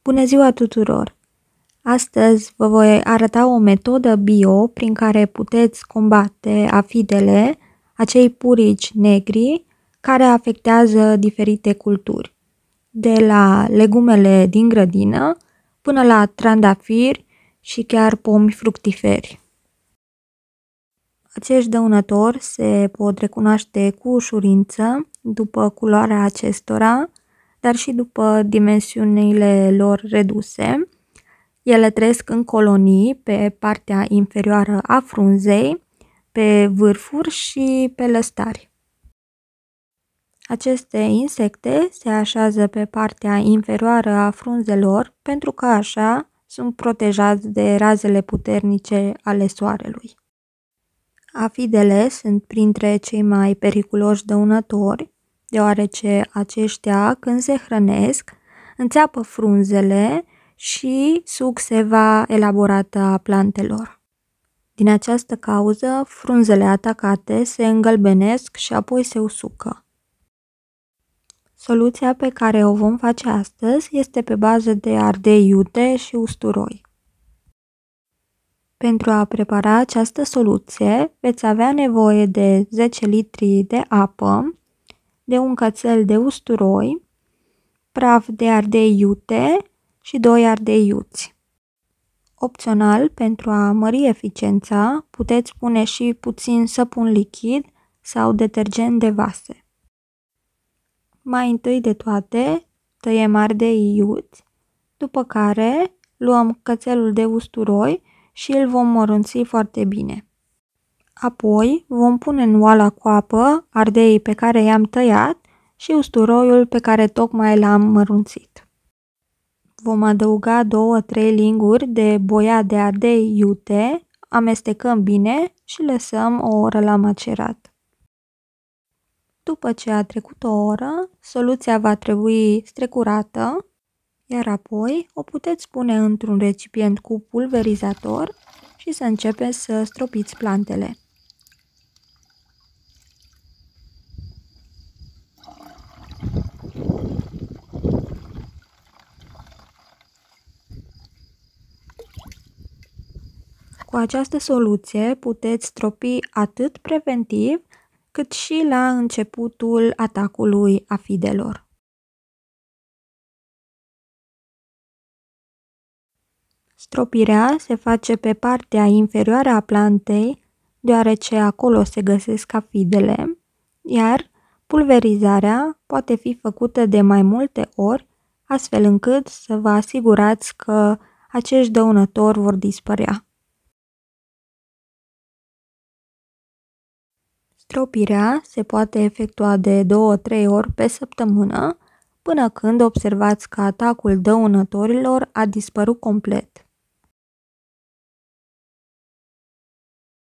Bună ziua tuturor! Astăzi vă voi arăta o metodă bio prin care puteți combate afidele, acei purici negri care afectează diferite culturi, de la legumele din grădină până la trandafiri și chiar pomi fructiferi. Acești dăunători se pot recunoaște cu ușurință după culoarea acestora, dar și după dimensiunile lor reduse. Ele trăiesc în colonii pe partea inferioară a frunzei, pe vârfuri și pe lăstari. Aceste insecte se așează pe partea inferioară a frunzelor pentru că așa sunt protejați de razele puternice ale soarelui. Afidele sunt printre cei mai periculoși dăunători, deoarece aceștia, când se hrănesc, înțeapă frunzele și suc seva elaborată a plantelor. Din această cauză, frunzele atacate se îngălbenesc și apoi se usucă. Soluția pe care o vom face astăzi este pe bază de ardei iute și usturoi. Pentru a prepara această soluție, veți avea nevoie de 10 litri de apă, de un cățel de usturoi, praf de ardei iute și 2 ardei iuți. Opțional, pentru a mări eficiența, puteți pune și puțin săpun lichid sau detergent de vase. Mai întâi de toate, tăiem ardeii iuți, după care luăm cățelul de usturoi și îl vom mărunți foarte bine. Apoi vom pune în oala cu apă ardeii pe care i-am tăiat și usturoiul pe care tocmai l-am mărunțit. Vom adăuga 2-3 linguri de boia de ardei iute, amestecăm bine și lăsăm o oră la macerat. După ce a trecut o oră, soluția va trebui strecurată, iar apoi o puteți pune într-un recipient cu pulverizator și să începeți să stropiți plantele. Cu această soluție puteți stropi atât preventiv, cât și la începutul atacului afidelor. Stropirea se face pe partea inferioară a plantei, deoarece acolo se găsesc afidele, iar pulverizarea poate fi făcută de mai multe ori, astfel încât să vă asigurați că acești dăunători vor dispărea. Stropirea se poate efectua de 2-3 ori pe săptămână, până când observați că atacul dăunătorilor a dispărut complet.